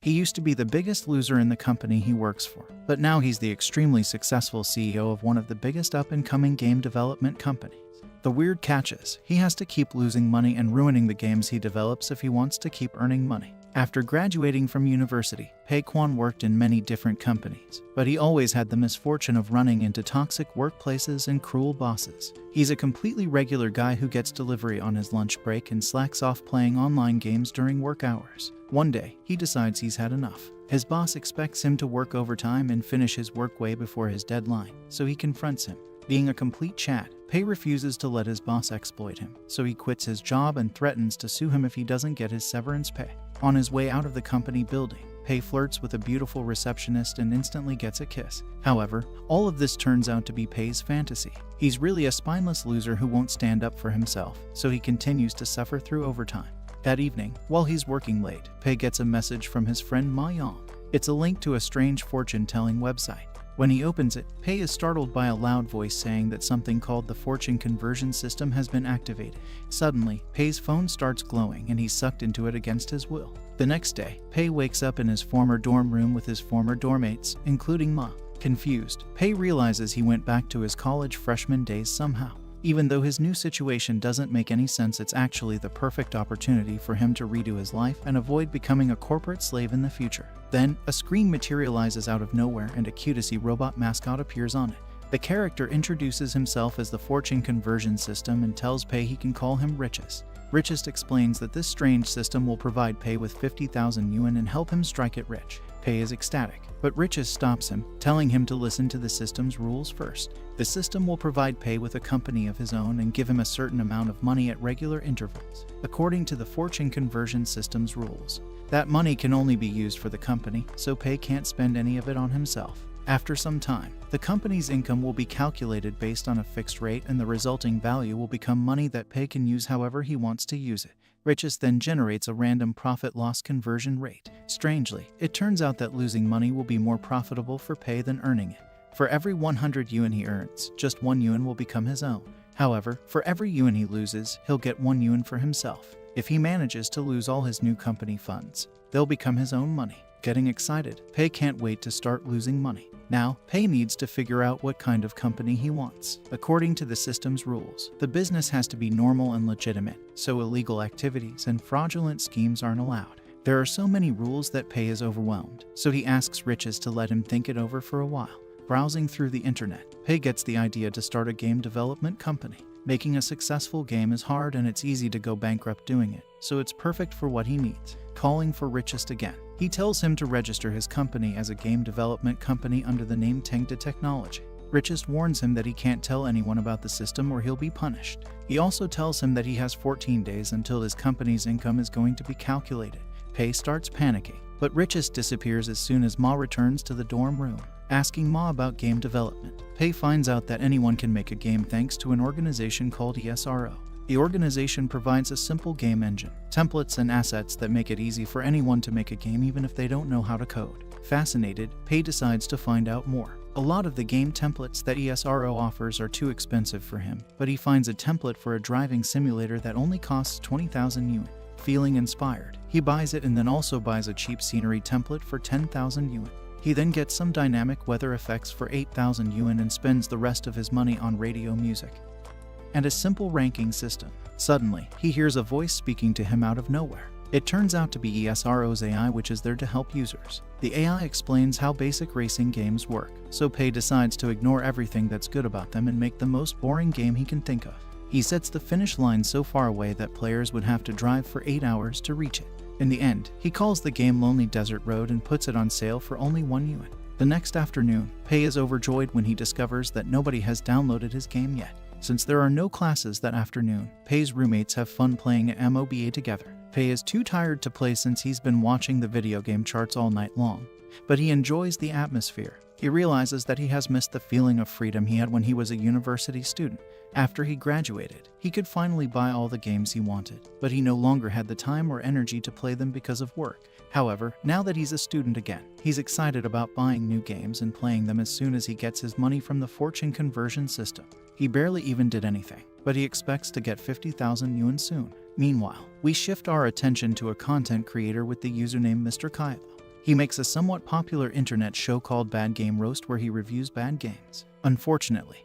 He used to be the biggest loser in the company he works for, but now he's the extremely successful CEO of one of the biggest up-and-coming game development companies. The weird catch is, he has to keep losing money and ruining the games he develops if he wants to keep earning money. After graduating from university, Pei Quan worked in many different companies, but he always had the misfortune of running into toxic workplaces and cruel bosses. He's a completely regular guy who gets delivery on his lunch break and slacks off playing online games during work hours. One day, he decides he's had enough. His boss expects him to work overtime and finish his work way before his deadline, so he confronts him. Being a complete Chad, Pei refuses to let his boss exploit him, so he quits his job and threatens to sue him if he doesn't get his severance pay. On his way out of the company building, Pei flirts with a beautiful receptionist and instantly gets a kiss. However, all of this turns out to be Pei's fantasy. He's really a spineless loser who won't stand up for himself, so he continues to suffer through overtime. That evening, while he's working late, Pei gets a message from his friend Ma Yang. It's a link to a strange fortune-telling website. When he opens it, Pei is startled by a loud voice saying that something called the fortune conversion system has been activated. Suddenly, Pei's phone starts glowing and he's sucked into it against his will. The next day, Pei wakes up in his former dorm room with his former dormmates, including Ma. Confused, Pei realizes he went back to his college freshman days somehow. Even though his new situation doesn't make any sense, it's actually the perfect opportunity for him to redo his life and avoid becoming a corporate slave in the future. Then, a screen materializes out of nowhere and a cutesy robot mascot appears on it. The character introduces himself as the fortune conversion system and tells Pei he can call him Richest. Richest explains that this strange system will provide Pei with 50,000 yuan and help him strike it rich. Pei is ecstatic, but Richest stops him, telling him to listen to the system's rules first. The system will provide Pei with a company of his own and give him a certain amount of money at regular intervals. According to the fortune conversion system's rules, that money can only be used for the company, so Pei can't spend any of it on himself. After some time, the company's income will be calculated based on a fixed rate and the resulting value will become money that Pei can use however he wants to use it. Richest then generates a random profit-loss conversion rate. Strangely, it turns out that losing money will be more profitable for Pei than earning it. For every 100 yuan he earns, just 1 yuan will become his own. However, for every yuan he loses, he'll get 1 yuan for himself. If he manages to lose all his new company funds, they'll become his own money. Getting excited, Pei can't wait to start losing money. Now, Pei needs to figure out what kind of company he wants. According to the system's rules, the business has to be normal and legitimate, so illegal activities and fraudulent schemes aren't allowed. There are so many rules that Pei is overwhelmed, so he asks Riches to let him think it over for a while. Browsing through the internet, Pei gets the idea to start a game development company. Making a successful game is hard and it's easy to go bankrupt doing it, so it's perfect for what he needs. Calling for Richest again, he tells him to register his company as a game development company under the name Tengda Technology. Richest warns him that he can't tell anyone about the system or he'll be punished. He also tells him that he has 14 days until his company's income is going to be calculated. Pei starts panicking, but Richest disappears as soon as Ma returns to the dorm room. Asking Ma about game development, Pei finds out that anyone can make a game thanks to an organization called ESRO. The organization provides a simple game engine, templates and assets that make it easy for anyone to make a game even if they don't know how to code. Fascinated, Pei decides to find out more. A lot of the game templates that ESRO offers are too expensive for him, but he finds a template for a driving simulator that only costs 20,000 yuan. Feeling inspired, he buys it and then also buys a cheap scenery template for 10,000 yuan. He then gets some dynamic weather effects for 8,000 yuan and spends the rest of his money on radio music and a simple ranking system. Suddenly, he hears a voice speaking to him out of nowhere. It turns out to be ESRO's AI, which is there to help users. The AI explains how basic racing games work, so Pei decides to ignore everything that's good about them and make the most boring game he can think of. He sets the finish line so far away that players would have to drive for 8 hours to reach it. In the end, he calls the game Lonely Desert Road and puts it on sale for only 1 yuan. The next afternoon, Pei is overjoyed when he discovers that nobody has downloaded his game yet. Since there are no classes that afternoon, Pei's roommates have fun playing MOBA together. Pei is too tired to play since he's been watching the video game charts all night long, but he enjoys the atmosphere. He realizes that he has missed the feeling of freedom he had when he was a university student. After he graduated, he could finally buy all the games he wanted, but he no longer had the time or energy to play them because of work. However, now that he's a student again, he's excited about buying new games and playing them as soon as he gets his money from the fortune conversion system. He barely even did anything, but he expects to get 50,000 yuan soon. Meanwhile, we shift our attention to a content creator with the username Mr. Kaiba. He makes a somewhat popular internet show called Bad Game Roast where he reviews bad games. Unfortunately,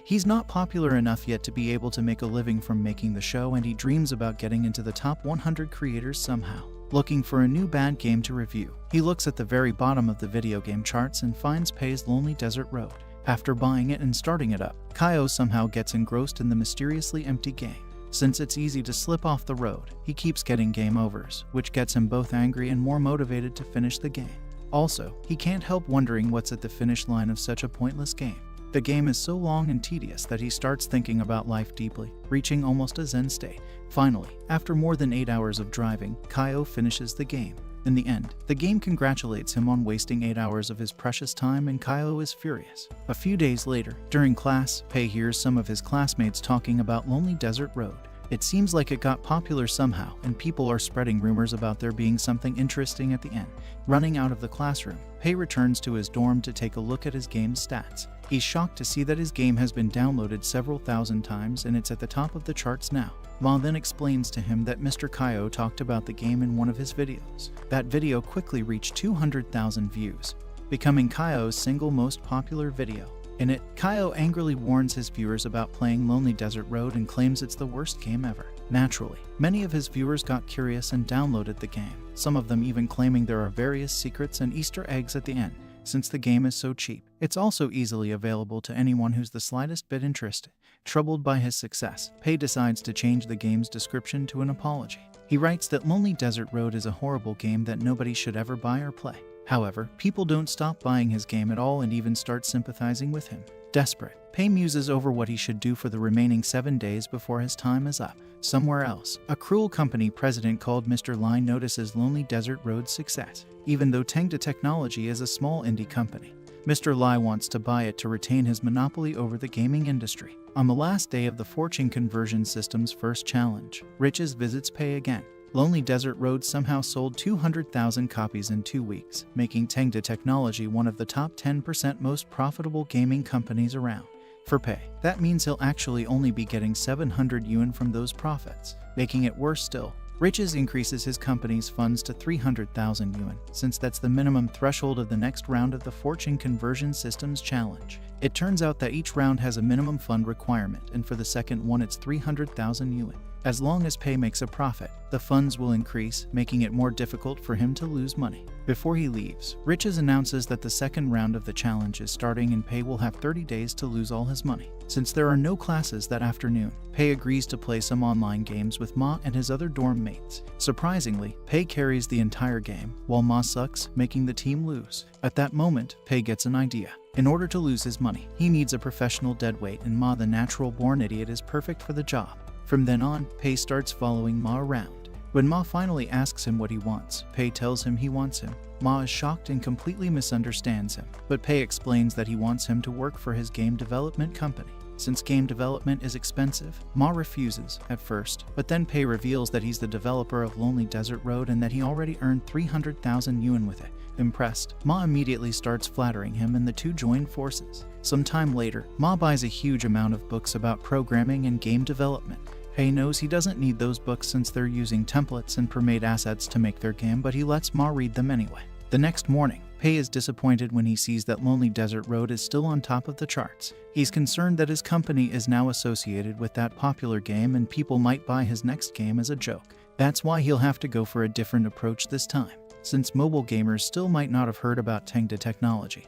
he's not popular enough yet to be able to make a living from making the show, and he dreams about getting into the top 100 creators somehow. Looking for a new bad game to review, he looks at the very bottom of the video game charts and finds Pei's Lonely Desert Road. After buying it and starting it up, Kyo somehow gets engrossed in the mysteriously empty game. Since it's easy to slip off the road, he keeps getting game overs, which gets him both angry and more motivated to finish the game. Also, he can't help wondering what's at the finish line of such a pointless game. The game is so long and tedious that he starts thinking about life deeply, reaching almost a zen state. Finally, after more than 8 hours of driving, Kyo finishes the game. In the end, the game congratulates him on wasting 8 hours of his precious time, and Kyo is furious. A few days later, during class, Pei hears some of his classmates talking about Lonely Desert Road. It seems like it got popular somehow, and people are spreading rumors about there being something interesting at the end. Running out of the classroom, Pei returns to his dorm to take a look at his game's stats. He's shocked to see that his game has been downloaded several thousand times and it's at the top of the charts now. Ma then explains to him that Mr. Kyo talked about the game in one of his videos. That video quickly reached 200,000 views, becoming Kyo's single most popular video. In it, Kyo angrily warns his viewers about playing Lonely Desert Road and claims it's the worst game ever. Naturally, many of his viewers got curious and downloaded the game, some of them even claiming there are various secrets and Easter eggs at the end. Since the game is so cheap, it's also easily available to anyone who's the slightest bit interested. Troubled by his success, Pei decides to change the game's description to an apology. He writes that Lonely Desert Road is a horrible game that nobody should ever buy or play. However, people don't stop buying his game at all and even start sympathizing with him. Desperate, Pei muses over what he should do for the remaining 7 days before his time is up. Somewhere else, a cruel company president called Mr. Lai notices Lonely Desert Road's success. Even though Tengda Technology is a small indie company, Mr. Lai wants to buy it to retain his monopoly over the gaming industry. On the last day of the fortune conversion system's first challenge, Riches visits Pei again. Lonely Desert Road somehow sold 200,000 copies in 2 weeks, making Tengda Technology one of the top 10% most profitable gaming companies around. For Pei, that means he'll actually only be getting 700 yuan from those profits. Making it worse still, Riches increases his company's funds to 300,000 yuan, since that's the minimum threshold of the next round of the Fortune Conversion Systems Challenge. It turns out that each round has a minimum fund requirement, and for the second one it's 300,000 yuan. As long as Pei makes a profit, the funds will increase, making it more difficult for him to lose money. Before he leaves, Riches announces that the second round of the challenge is starting and Pei will have 30 days to lose all his money. Since there are no classes that afternoon, Pei agrees to play some online games with Ma and his other dorm mates. Surprisingly, Pei carries the entire game, while Ma sucks, making the team lose. At that moment, Pei gets an idea. In order to lose his money, he needs a professional deadweight, and Ma, the natural-born idiot, is perfect for the job. From then on, Pei starts following Ma around. When Ma finally asks him what he wants, Pei tells him he wants him. Ma is shocked and completely misunderstands him, but Pei explains that he wants him to work for his game development company. Since game development is expensive, Ma refuses at first, but then Pei reveals that he's the developer of Lonely Desert Road and that he already earned 300,000 yuan with it. Impressed, Ma immediately starts flattering him and the two join forces. Some time later, Ma buys a huge amount of books about programming and game development. Pei knows he doesn't need those books since they're using templates and pre-made assets to make their game, but he lets Ma read them anyway. The next morning, Pei is disappointed when he sees that Lonely Desert Road is still on top of the charts. He's concerned that his company is now associated with that popular game and people might buy his next game as a joke. That's why he'll have to go for a different approach this time, since mobile gamers still might not have heard about Tengda Technology.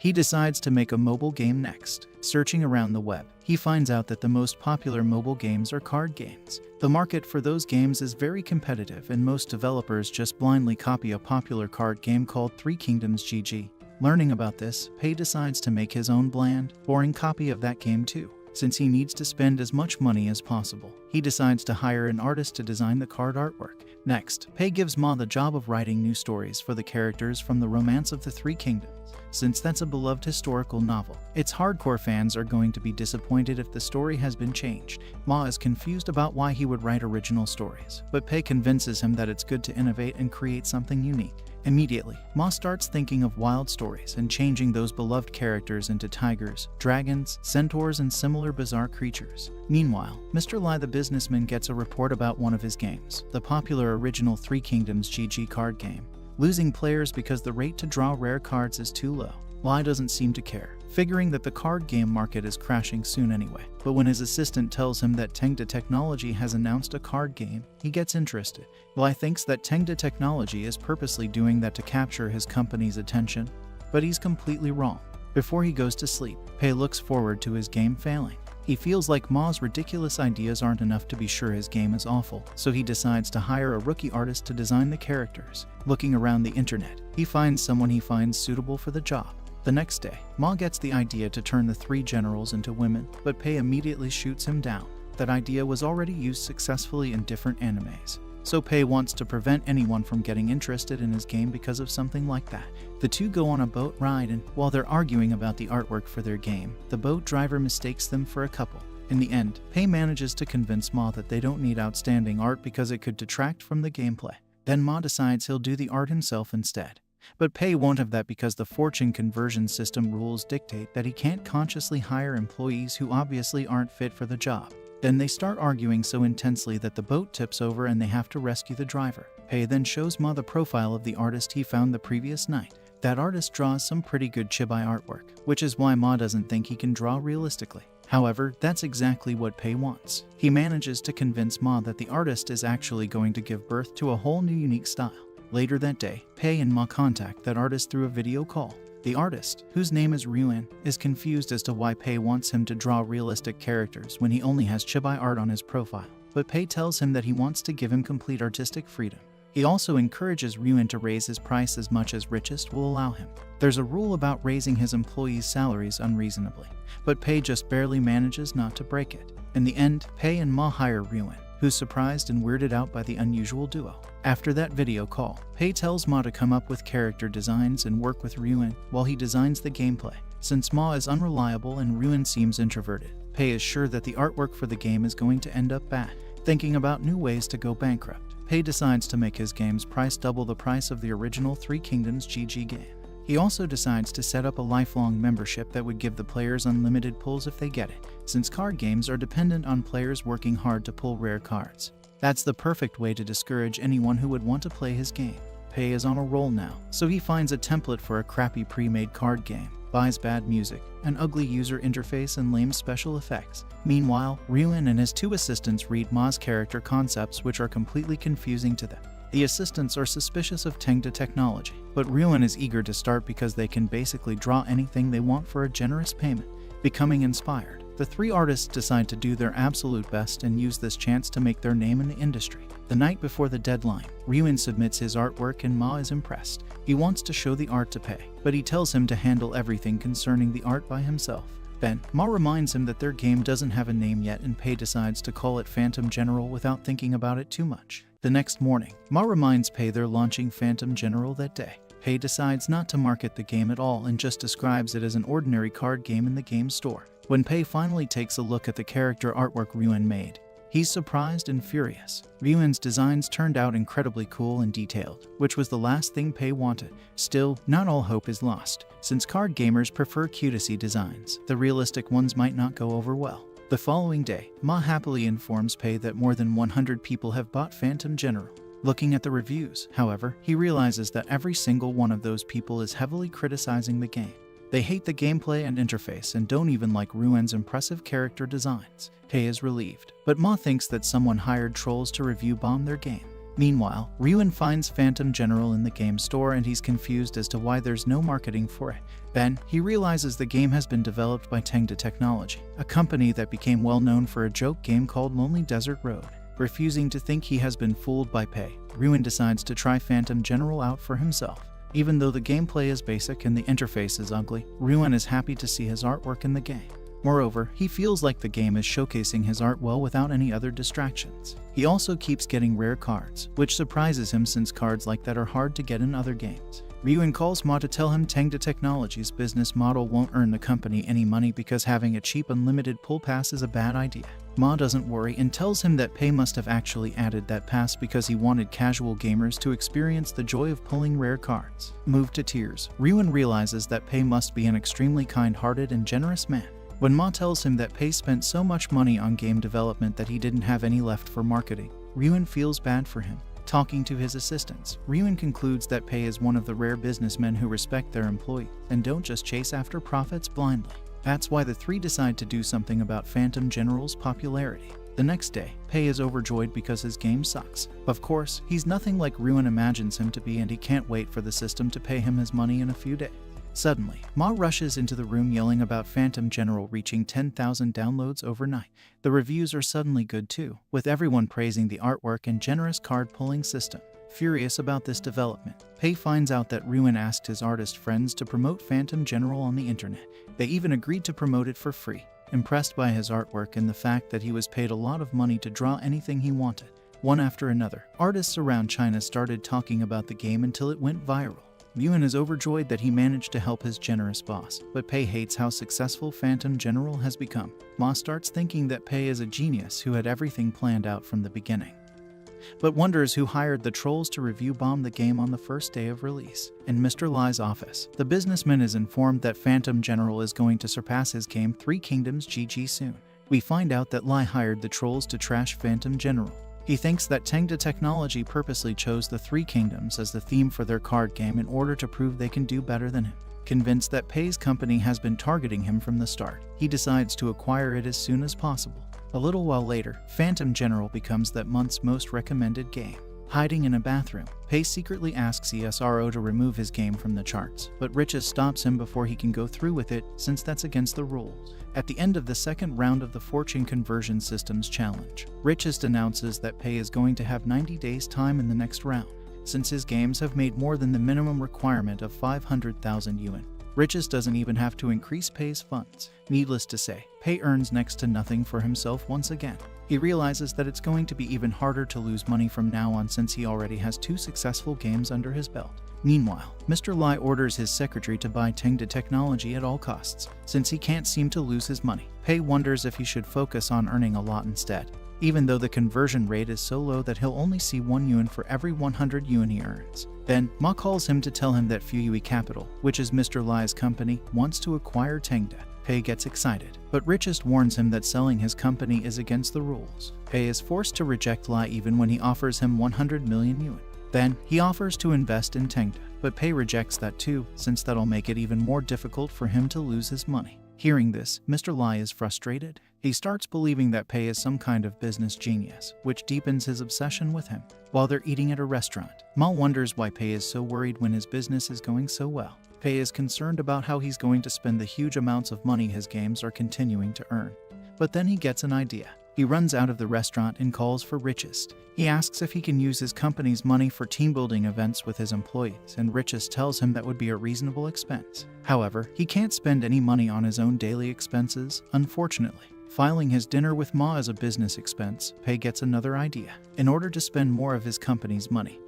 He decides to make a mobile game next. Searching around the web, he finds out that the most popular mobile games are card games. The market for those games is very competitive and most developers just blindly copy a popular card game called Three Kingdoms GG. Learning about this, Pei decides to make his own bland, boring copy of that game too. Since he needs to spend as much money as possible, he decides to hire an artist to design the card artwork. Next, Pei gives Ma the job of writing new stories for the characters from the Romance of the Three Kingdoms. Since that's a beloved historical novel, its hardcore fans are going to be disappointed if the story has been changed. Ma is confused about why he would write original stories, but Pei convinces him that it's good to innovate and create something unique. Immediately, Ma starts thinking of wild stories and changing those beloved characters into tigers, dragons, centaurs, and similar bizarre creatures. Meanwhile, Mr. Lai the businessman gets a report about one of his games, the popular original Three Kingdoms GG card game. losing players because the rate to draw rare cards is too low. Ma doesn't seem to care, figuring that the card game market is crashing soon anyway. But when his assistant tells him that Tengda Technology has announced a card game, he gets interested. Lai thinks that Tengda Technology is purposely doing that to capture his company's attention, but he's completely wrong. Before he goes to sleep, Pei looks forward to his game failing. He feels like Ma's ridiculous ideas aren't enough to be sure his game is awful, so he decides to hire a rookie artist to design the characters. Looking around the internet, he finds someone he finds suitable for the job. The next day, Ma gets the idea to turn the 3 generals into women, but Pei immediately shoots him down. That idea was already used successfully in different animes, so Pei wants to prevent anyone from getting interested in his game because of something like that. The two go on a boat ride, and while they're arguing about the artwork for their game, the boat driver mistakes them for a couple. In the end, Pei manages to convince Ma that they don't need outstanding art because it could detract from the gameplay. Then Ma decides he'll do the art himself instead. But Pei won't have that because the fortune conversion system rules dictate that he can't consciously hire employees who obviously aren't fit for the job. Then they start arguing so intensely that the boat tips over and they have to rescue the driver. Pei then shows Ma the profile of the artist he found the previous night. That artist draws some pretty good chibi artwork, which is why Ma doesn't think he can draw realistically. However, that's exactly what Pei wants. He manages to convince Ma that the artist is actually going to give birth to a whole new unique style. Later that day, Pei and Ma contact that artist through a video call. The artist, whose name is Ryuan, is confused as to why Pei wants him to draw realistic characters when he only has chibi art on his profile. But Pei tells him that he wants to give him complete artistic freedom. He also encourages Ryuan to raise his price as much as richest will allow him. There's a rule about raising his employees' salaries unreasonably, but Pei just barely manages not to break it. In the end, Pei and Ma hire Ryuan, who's surprised and weirded out by the unusual duo. After that video call, Pei tells Ma to come up with character designs and work with Ryuan while he designs the gameplay. Since Ma is unreliable and Ryuan seems introverted, Pei is sure that the artwork for the game is going to end up bad. Thinking about new ways to go bankrupt, Pei decides to make his game's price double the price of the original Three Kingdoms GG game. He also decides to set up a lifelong membership that would give the players unlimited pulls if they get it, since card games are dependent on players working hard to pull rare cards. That's the perfect way to discourage anyone who would want to play his game. Pei is on a roll now, so he finds a template for a crappy pre-made card game, buys bad music, an ugly user interface, and lame special effects. Meanwhile, Ryuan and his 2 assistants read Ma's character concepts, which are completely confusing to them. The assistants are suspicious of Tengda Technology, but Ryuan is eager to start because they can basically draw anything they want for a generous payment. Becoming inspired, the 3 artists decide to do their absolute best and use this chance to make their name in the industry. The night before the deadline, Ryuan submits his artwork and Ma is impressed. He wants to show the art to Pei, but he tells him to handle everything concerning the art by himself. Then, Ma reminds him that their game doesn't have a name yet and Pei decides to call it Phantom General without thinking about it too much. The next morning, Ma reminds Pei they're launching Phantom General that day. Pei decides not to market the game at all and just describes it as an ordinary card game in the game store. When Pei finally takes a look at the character artwork Ryuan made, he's surprised and furious. Ryuan's designs turned out incredibly cool and detailed, which was the last thing Pei wanted. Still, not all hope is lost. Since card gamers prefer cutesy designs, the realistic ones might not go over well. The following day, Ma happily informs Pei that more than 100 people have bought Phantom General. Looking at the reviews, however, he realizes that every single one of those people is heavily criticizing the game. They hate the gameplay and interface and don't even like Ryuan's impressive character designs. Pei is relieved, but Ma thinks that someone hired trolls to review bomb their game. Meanwhile, Ryuan finds Phantom General in the game store and he's confused as to why there's no marketing for it. Then, he realizes the game has been developed by Tengda Technology, a company that became well known for a joke game called Lonely Desert Road. Refusing to think he has been fooled by Pei, Ryuan decides to try Phantom General out for himself. Even though the gameplay is basic and the interface is ugly, Ryuan is happy to see his artwork in the game. Moreover, he feels like the game is showcasing his art well without any other distractions. He also keeps getting rare cards, which surprises him since cards like that are hard to get in other games. Ryuan calls Ma to tell him Tengda Technology's business model won't earn the company any money because having a cheap unlimited pull pass is a bad idea. Ma doesn't worry and tells him that Pei must have actually added that pass because he wanted casual gamers to experience the joy of pulling rare cards. Moved to tears, Ryuan realizes that Pei must be an extremely kind-hearted and generous man. When Ma tells him that Pei spent so much money on game development that he didn't have any left for marketing, Ryuan feels bad for him. Talking to his assistants, Ryun concludes that Pei is one of the rare businessmen who respect their employees and don't just chase after profits blindly. That's why the three decide to do something about Phantom General's popularity. The next day, Pei is overjoyed because his game sucks. Of course, he's nothing like Ryun imagines him to be, and he can't wait for the system to pay him his money in a few days. Suddenly, Ma rushes into the room yelling about Phantom General reaching 10,000 downloads overnight. The reviews are suddenly good too, with everyone praising the artwork and generous card-pulling system. Furious about this development, Pei finds out that Ryun asked his artist friends to promote Phantom General on the internet. They even agreed to promote it for free. Impressed by his artwork and the fact that he was paid a lot of money to draw anything he wanted, one after another, artists around China started talking about the game until it went viral. Ryun is overjoyed that he managed to help his generous boss, but Pei hates how successful Phantom General has become. Ma starts thinking that Pei is a genius who had everything planned out from the beginning, but wonders who hired the trolls to review bomb the game on the first day of release. In Mr. Lie's office, the businessman is informed that Phantom General is going to surpass his game Three Kingdoms GG soon. We find out that Lie hired the trolls to trash Phantom General. He thinks that Tengda Technology purposely chose the Three Kingdoms as the theme for their card game in order to prove they can do better than him. Convinced that Pei's company has been targeting him from the start, he decides to acquire it as soon as possible. A little while later, Phantom General becomes that month's most recommended game. Hiding in a bathroom, Pei secretly asks ESRO to remove his game from the charts, but Riches stops him before he can go through with it, since that's against the rules. At the end of the second round of the Fortune Conversion Systems Challenge, Riches announces that Pei is going to have 90 days time in the next round, since his games have made more than the minimum requirement of 500,000 yuan. Riches doesn't even have to increase Pei's funds. Needless to say, Pei earns next to nothing for himself once again. He realizes that it's going to be even harder to lose money from now on since he already has 2 successful games under his belt. Meanwhile, Mr. Lie orders his secretary to buy Tengda Technology at all costs. Since he can't seem to lose his money, Pei wonders if he should focus on earning a lot instead, even though the conversion rate is so low that he'll only see 1 yuan for every 100 yuan he earns. Then, Ma calls him to tell him that Fuyui Capital, which is Mr. Lie's company, wants to acquire Tengda. Pei gets excited, but Richest warns him that selling his company is against the rules. Pei is forced to reject Lie even when he offers him 100 million yuan. Then, he offers to invest in Tengda, but Pei rejects that too, since that'll make it even more difficult for him to lose his money. Hearing this, Mr. Lie is frustrated. He starts believing that Pei is some kind of business genius, which deepens his obsession with him. While they're eating at a restaurant, Ma wonders why Pei is so worried when his business is going so well. Pei is concerned about how he's going to spend the huge amounts of money his games are continuing to earn. But then he gets an idea. He runs out of the restaurant and calls for Richest. He asks if he can use his company's money for team-building events with his employees, and Richest tells him that would be a reasonable expense. However, he can't spend any money on his own daily expenses, unfortunately. Filing his dinner with Ma as a business expense, Pei gets another idea. In order to spend more of his company's money,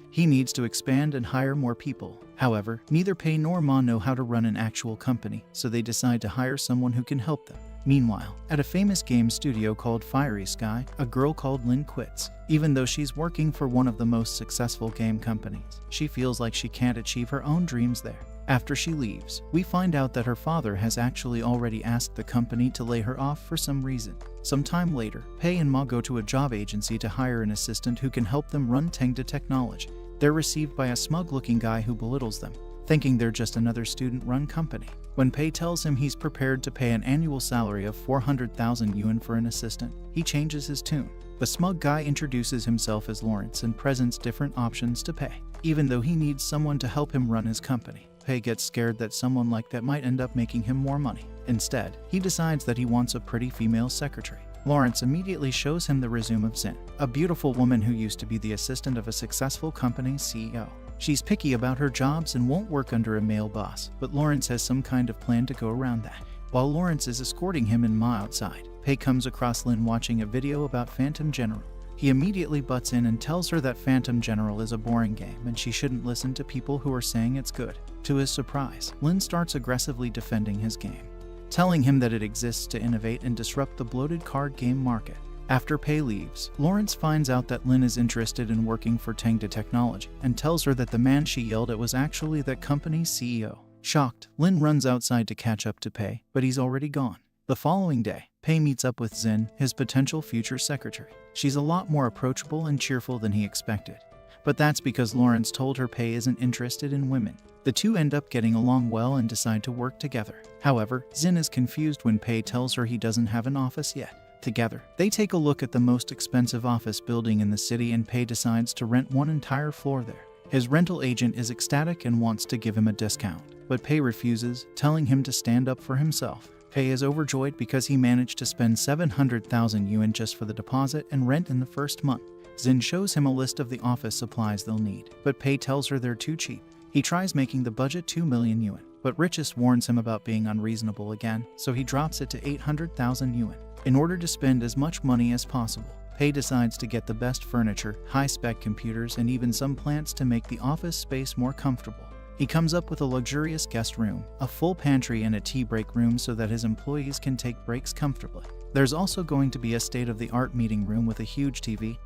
he needs to expand and hire more people. However, neither Pei nor Ma know how to run an actual company, so they decide to hire someone who can help them. Meanwhile, at a famous game studio called Fiery Sky, a girl called Lin quits. Even though she's working for one of the most successful game companies, she feels like she can't achieve her own dreams there. After she leaves, we find out that her father has actually already asked the company to lay her off for some reason. Some time later, Pei and Ma go to a job agency to hire an assistant who can help them run Tengda Technology. They're received by a smug-looking guy who belittles them, thinking they're just another student-run company. When Pei tells him he's prepared to pay an annual salary of 400,000 yuan for an assistant, he changes his tune. The smug guy introduces himself as Lawrence and presents different options to Pei. Even though he needs someone to help him run his company, Pei gets scared that someone like that might end up making him more money. Instead, he decides that he wants a pretty female secretary. Lawrence immediately shows him the resume of Xin, a beautiful woman who used to be the assistant of a successful company's CEO. She's picky about her jobs and won't work under a male boss, but Lawrence has some kind of plan to go around that. While Lawrence is escorting him and Ma outside, Pei comes across Lin watching a video about Phantom General. He immediately butts in and tells her that Phantom General is a boring game and she shouldn't listen to people who are saying it's good. To his surprise, Lin starts aggressively defending his game, telling him that it exists to innovate and disrupt the bloated card game market. After Pei leaves, Lawrence finds out that Lin is interested in working for Tengda Technology and tells her that the man she yelled at was actually that company's CEO. Shocked, Lin runs outside to catch up to Pei, but he's already gone. The following day, Pei meets up with Xin, his potential future secretary. She's a lot more approachable and cheerful than he expected. But that's because Lawrence told her Pei isn't interested in women. The two end up getting along well and decide to work together. However, Xin is confused when Pei tells her he doesn't have an office yet. Together, they take a look at the most expensive office building in the city and Pei decides to rent one entire floor there. His rental agent is ecstatic and wants to give him a discount, but Pei refuses, telling him to stand up for himself. Pei is overjoyed because he managed to spend 700,000 yuan just for the deposit and rent in the first month. Xin shows him a list of the office supplies they'll need, but Pei tells her they're too cheap. He tries making the budget 2 million yuan, but Richest warns him about being unreasonable again, so he drops it to 800,000 yuan. In order to spend as much money as possible, Pei decides to get the best furniture, high-spec computers, and even some plants to make the office space more comfortable. He comes up with a luxurious guest room, a full pantry, and a tea break room so that his employees can take breaks comfortably. There's also going to be a state-of-the-art meeting room with a huge TV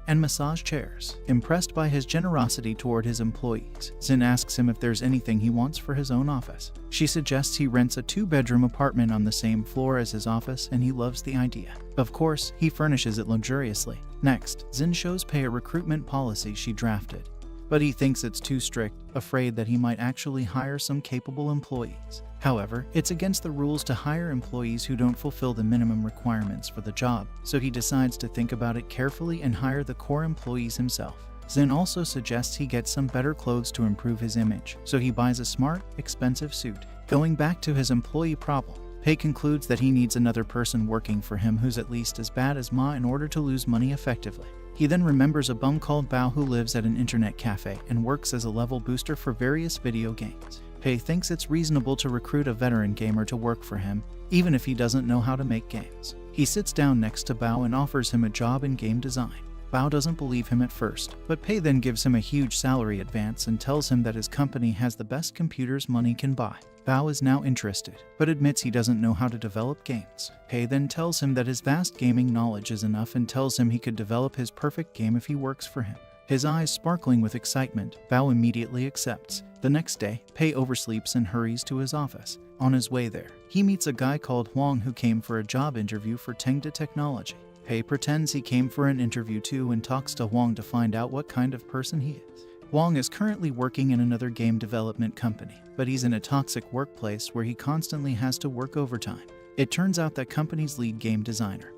and massage chairs. Impressed by his generosity toward his employees, Xin asks him if there's anything he wants for his own office. She suggests he rents a 2-bedroom apartment on the same floor as his office, and he loves the idea. Of course, he furnishes it luxuriously. Next, Xin shows Pei a recruitment policy she drafted, but he thinks it's too strict, afraid that he might actually hire some capable employees. However, it's against the rules to hire employees who don't fulfill the minimum requirements for the job, so he decides to think about it carefully and hire the core employees himself. Xin also suggests he get some better clothes to improve his image, so he buys a smart, expensive suit. Going back to his employee problem, Pei concludes that he needs another person working for him who's at least as bad as Ma in order to lose money effectively. He then remembers a bum called Bao who lives at an internet cafe and works as a level booster for various video games. Pei thinks it's reasonable to recruit a veteran gamer to work for him, even if he doesn't know how to make games. He sits down next to Bao and offers him a job in game design. Bao doesn't believe him at first, but Pei then gives him a huge salary advance and tells him that his company has the best computers money can buy. Bao is now interested, but admits he doesn't know how to develop games. Pei then tells him that his vast gaming knowledge is enough and tells him he could develop his perfect game if he works for him. His eyes sparkling with excitement, Bao immediately accepts. The next day, Pei oversleeps and hurries to his office. On his way there, he meets a guy called Huang who came for a job interview for Tengda Technology. Pei pretends he came for an interview too and talks to Huang to find out what kind of person he is. Huang is currently working in another game development company, but he's in a toxic workplace where he constantly has to work overtime. It turns out that company's lead game designer,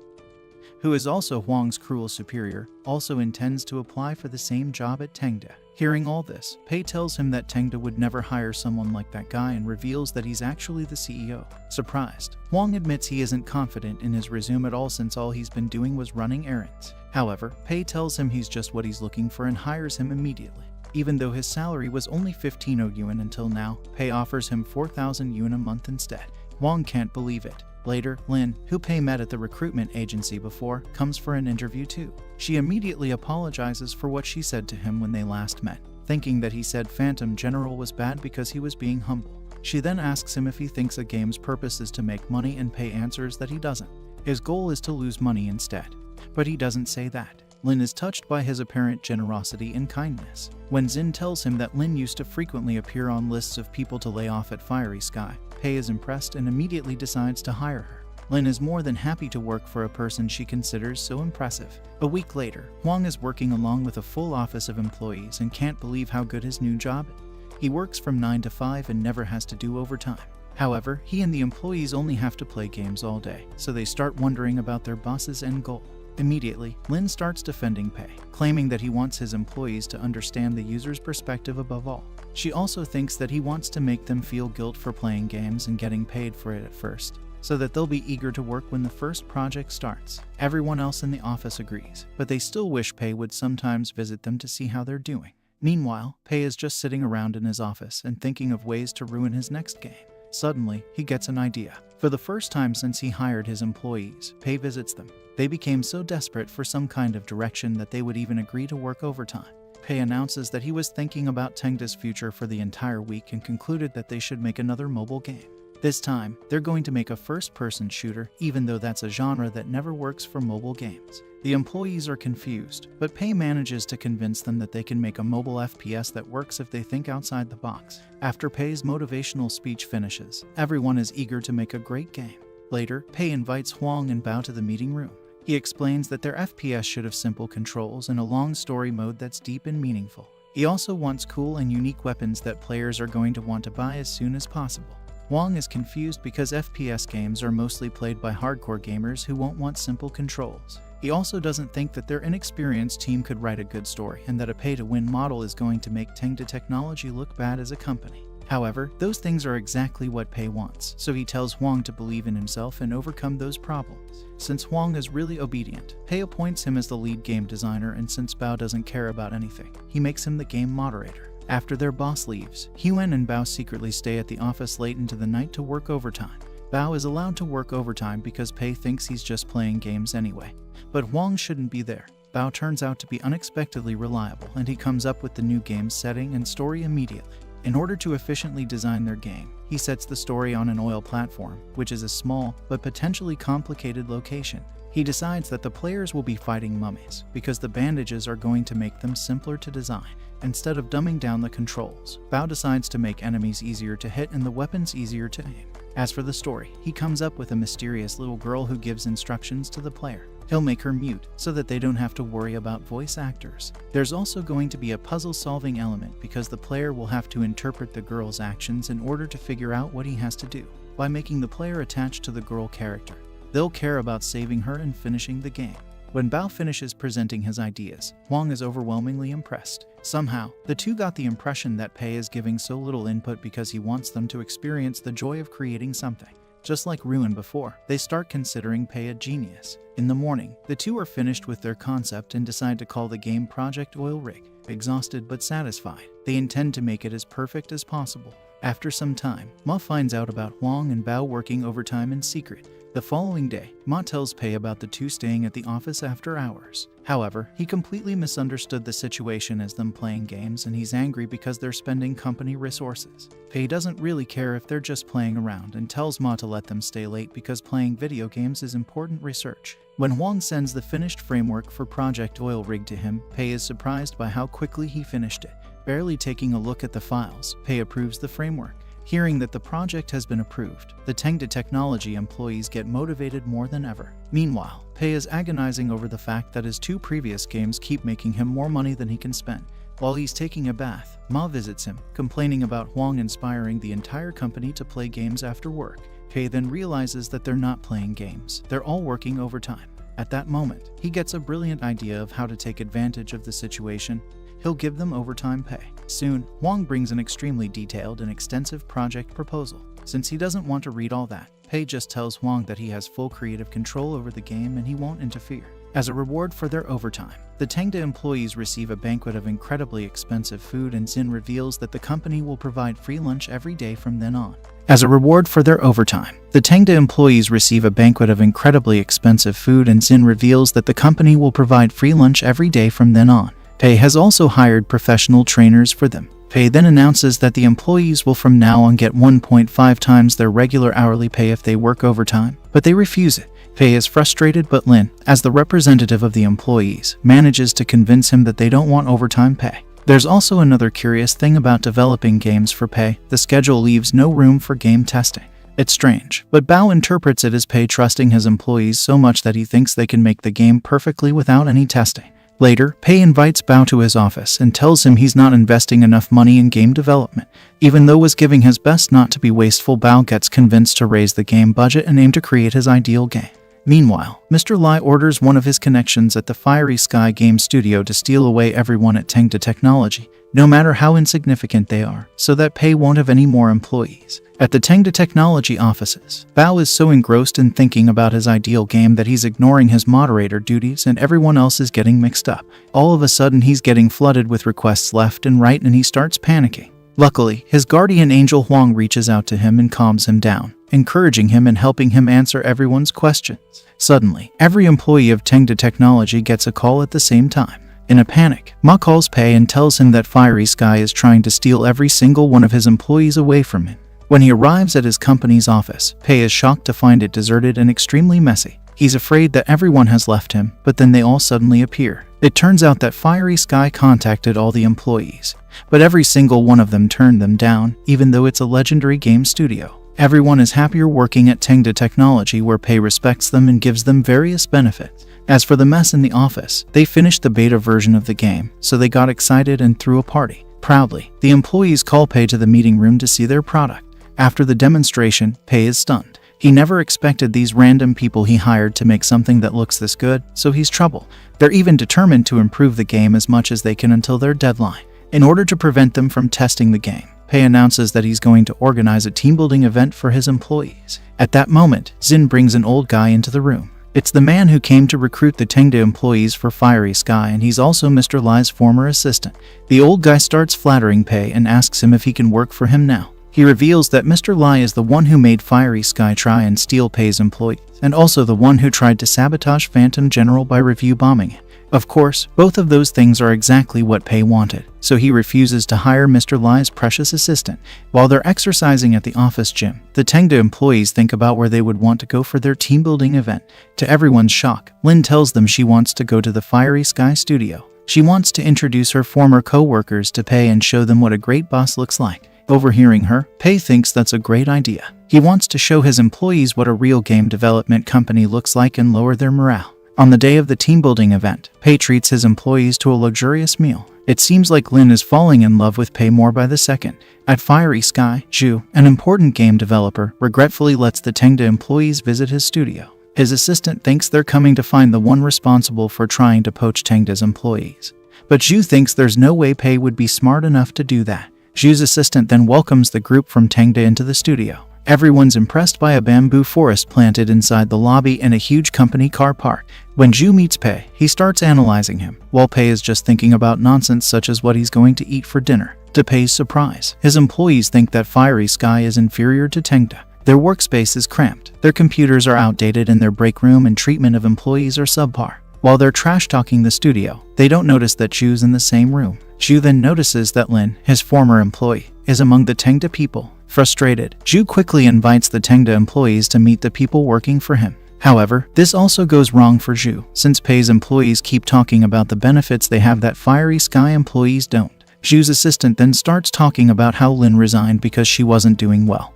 who is also Huang's cruel superior, also intends to apply for the same job at Tengda. Hearing all this, Pei tells him that Tengda would never hire someone like that guy and reveals that he's actually the CEO. Surprised, Huang admits he isn't confident in his resume at all since all he's been doing was running errands. However, Pei tells him he's just what he's looking for and hires him immediately. Even though his salary was only 15,000 yuan until now, Pei offers him 4,000 yuan a month instead. Huang can't believe it. Later, Lin, who Pei met at the recruitment agency before, comes for an interview too. She immediately apologizes for what she said to him when they last met, thinking that he said Phantom General was bad because he was being humble. She then asks him if he thinks a game's purpose is to make money, and Pei answers that he doesn't. His goal is to lose money instead. But he doesn't say that. Lin is touched by his apparent generosity and kindness. When Xin tells him that Lin used to frequently appear on lists of people to lay off at Fiery Sky, Pei is impressed and immediately decides to hire her. Lin is more than happy to work for a person she considers so impressive. A week later, Huang is working along with a full office of employees and can't believe how good his new job is. He works from 9 to 5 and never has to do overtime. However, he and the employees only have to play games all day, so they start wondering about their boss's end goal. Immediately, Lin starts defending Pei, claiming that he wants his employees to understand the user's perspective above all. She also thinks that he wants to make them feel guilt for playing games and getting paid for it at first, so that they'll be eager to work when the first project starts. Everyone else in the office agrees, but they still wish Pei would sometimes visit them to see how they're doing. Meanwhile, Pei is just sitting around in his office and thinking of ways to ruin his next game. Suddenly, he gets an idea. For the first time since he hired his employees, Pei visits them. They became so desperate for some kind of direction that they would even agree to work overtime. Pei announces that he was thinking about Tengda's future for the entire week and concluded that they should make another mobile game. This time, they're going to make a first-person shooter, even though that's a genre that never works for mobile games. The employees are confused, but Pei manages to convince them that they can make a mobile FPS that works if they think outside the box. After Pei's motivational speech finishes, everyone is eager to make a great game. Later, Pei invites Huang and Bao to the meeting room. He explains that their FPS should have simple controls and a long story mode that's deep and meaningful. He also wants cool and unique weapons that players are going to want to buy as soon as possible. Huang is confused because FPS games are mostly played by hardcore gamers who won't want simple controls. He also doesn't think that their inexperienced team could write a good story and that a pay-to-win model is going to make Tengda Technology look bad as a company. However, those things are exactly what Pei wants, so he tells Huang to believe in himself and overcome those problems. Since Huang is really obedient, Pei appoints him as the lead game designer, and since Bao doesn't care about anything, he makes him the game moderator. After their boss leaves, Huan and Bao secretly stay at the office late into the night to work overtime. Bao is allowed to work overtime because Pei thinks he's just playing games anyway. But Huang shouldn't be there. Bao turns out to be unexpectedly reliable, and he comes up with the new game's setting and story immediately. In order to efficiently design their game, he sets the story on an oil platform, which is a small but potentially complicated location. He decides that the players will be fighting mummies because the bandages are going to make them simpler to design. Instead of dumbing down the controls, Bao decides to make enemies easier to hit and the weapons easier to aim. As for the story, he comes up with a mysterious little girl who gives instructions to the player. He'll make her mute so that they don't have to worry about voice actors. There's also going to be a puzzle-solving element because the player will have to interpret the girl's actions in order to figure out what he has to do. By making the player attached to the girl character, they'll care about saving her and finishing the game. When Bao finishes presenting his ideas, Huang is overwhelmingly impressed. Somehow, the two got the impression that Pei is giving so little input because he wants them to experience the joy of creating something. Just like Ruin before, they start considering Pei a genius. In the morning, the two are finished with their concept and decide to call the game Project Oil Rig. Exhausted but satisfied, they intend to make it as perfect as possible. After some time, Ma finds out about Huang and Bao working overtime in secret. The following day, Ma tells Pei about the two staying at the office after hours. However, he completely misunderstood the situation as them playing games, and he's angry because they're spending company resources. Pei doesn't really care if they're just playing around and tells Ma to let them stay late because playing video games is important research. When Huang sends the finished framework for Project Oil Rig to him, Pei is surprised by how quickly he finished it. Barely taking a look at the files, Pei approves the framework. Hearing that the project has been approved, the Tengda Technology employees get motivated more than ever. Meanwhile, Pei is agonizing over the fact that his two previous games keep making him more money than he can spend. While he's taking a bath, Ma visits him, complaining about Huang inspiring the entire company to play games after work. Pei then realizes that they're not playing games, they're all working overtime. At that moment, he gets a brilliant idea of how to take advantage of the situation. He'll give them overtime pay. Soon, Huang brings an extremely detailed and extensive project proposal. Since he doesn't want to read all that, Pei just tells Huang that he has full creative control over the game and he won't interfere. As a reward for their overtime, the Tengda employees receive a banquet of incredibly expensive food, and Xin reveals that the company will provide free lunch every day from then on. As a reward for their overtime, the Tengda employees receive a banquet of incredibly expensive food, and Xin reveals that the company will provide free lunch every day from then on. Pei has also hired professional trainers for them. Pei then announces that the employees will from now on get 1.5 times their regular hourly pay if they work overtime, but they refuse it. Pei is frustrated, but Lin, as the representative of the employees, manages to convince him that they don't want overtime pay. There's also another curious thing about developing games for Pei: the schedule leaves no room for game testing. It's strange, but Bao interprets it as Pei trusting his employees so much that he thinks they can make the game perfectly without any testing. Later, Pei invites Bao to his office and tells him he's not investing enough money in game development. Even though was giving his best not to be wasteful, Bao gets convinced to raise the game budget and aim to create his ideal game. Meanwhile, Mr. Lai orders one of his connections at the Fiery Sky game studio to steal away everyone at Tengda Technology, no matter how insignificant they are, so that Pei won't have any more employees. At the Tengda Technology offices, Bao is so engrossed in thinking about his ideal game that he's ignoring his moderator duties, and everyone else is getting mixed up. All of a sudden, he's getting flooded with requests left and right, and he starts panicking. Luckily, his guardian angel Huang reaches out to him and calms him down, encouraging him and helping him answer everyone's questions. Suddenly, every employee of Tengda Technology gets a call at the same time. In a panic, Ma calls Pei and tells him that Fiery Sky is trying to steal every single one of his employees away from him. When he arrives at his company's office, Pei is shocked to find it deserted and extremely messy. He's afraid that everyone has left him, but then they all suddenly appear. It turns out that Fiery Sky contacted all the employees, but every single one of them turned them down, even though it's a legendary game studio. Everyone is happier working at Tengda Technology, where Pei respects them and gives them various benefits. As for the mess in the office, they finished the beta version of the game, so they got excited and threw a party. Proudly, the employees call Pei to the meeting room to see their product. After the demonstration, Pei is stunned. He never expected these random people he hired to make something that looks this good, so he's troubled. They're even determined to improve the game as much as they can until their deadline. In order to prevent them from testing the game, Pei announces that he's going to organize a team-building event for his employees. At that moment, Xin brings an old guy into the room. It's the man who came to recruit the Tengda employees for Fiery Sky, and he's also Mr. Lai's former assistant. The old guy starts flattering Pei and asks him if he can work for him now. He reveals that Mr. Lai is the one who made Fiery Sky try and steal Pei's employees, and also the one who tried to sabotage Phantom General by review bombing it. Of course, both of those things are exactly what Pei wanted, so he refuses to hire Mr. Lai's precious assistant. While they're exercising at the office gym, the Tengda employees think about where they would want to go for their team-building event. To everyone's shock, Lin tells them she wants to go to the Fiery Sky studio. She wants to introduce her former co-workers to Pei and show them what a great boss looks like. Overhearing her, Pei thinks that's a great idea. He wants to show his employees what a real game development company looks like and lower their morale. On the day of the team-building event, Pei treats his employees to a luxurious meal. It seems like Lin is falling in love with Pei more by the second. At Fiery Sky, Zhu, an important game developer, regretfully lets the Tengda employees visit his studio. His assistant thinks they're coming to find the one responsible for trying to poach Tengda's employees. But Zhu thinks there's no way Pei would be smart enough to do that. Zhu's assistant then welcomes the group from Tengda into the studio. Everyone's impressed by a bamboo forest planted inside the lobby and a huge company car park. When Zhu meets Pei, he starts analyzing him, while Pei is just thinking about nonsense such as what he's going to eat for dinner. To Pei's surprise, his employees think that Fiery Sky is inferior to Tengda. Their workspace is cramped, their computers are outdated, and their break room and treatment of employees are subpar. While they're trash-talking the studio, they don't notice that Zhu's in the same room. Zhu then notices that Lin, his former employee, is among the Tengda people. Frustrated, Zhu quickly invites the Tengda employees to meet the people working for him. However, this also goes wrong for Zhu, since Pei's employees keep talking about the benefits they have that Fiery Sky employees don't. Zhu's assistant then starts talking about how Lin resigned because she wasn't doing well,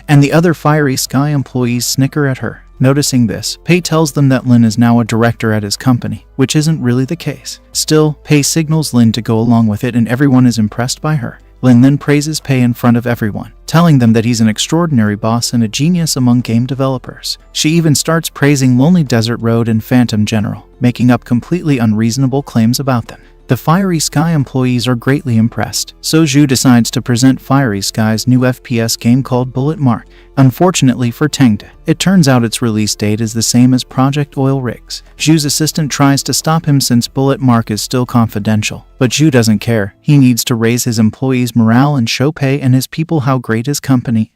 and the other Fiery Sky employees snicker at her. Noticing this, Pei tells them that Lin is now a director at his company, which isn't really the case. Still, Pei signals Lin to go along with it, and everyone is impressed by her. Lin then praises Pei in front of everyone, telling them that he's an extraordinary boss and a genius among game developers. She even starts praising Lonely Desert Road and Phantom General, making up completely unreasonable claims about them. The Fiery Sky employees are greatly impressed, so Zhu decides to present Fiery Sky's new FPS game called Bullet Mark. Unfortunately for Tengda, it turns out its release date is the same as Project Oil Rigs. Zhu's assistant tries to stop him since Bullet Mark is still confidential, but Zhu doesn't care. He needs to raise his employees' morale and show Pei and his people how great his company is.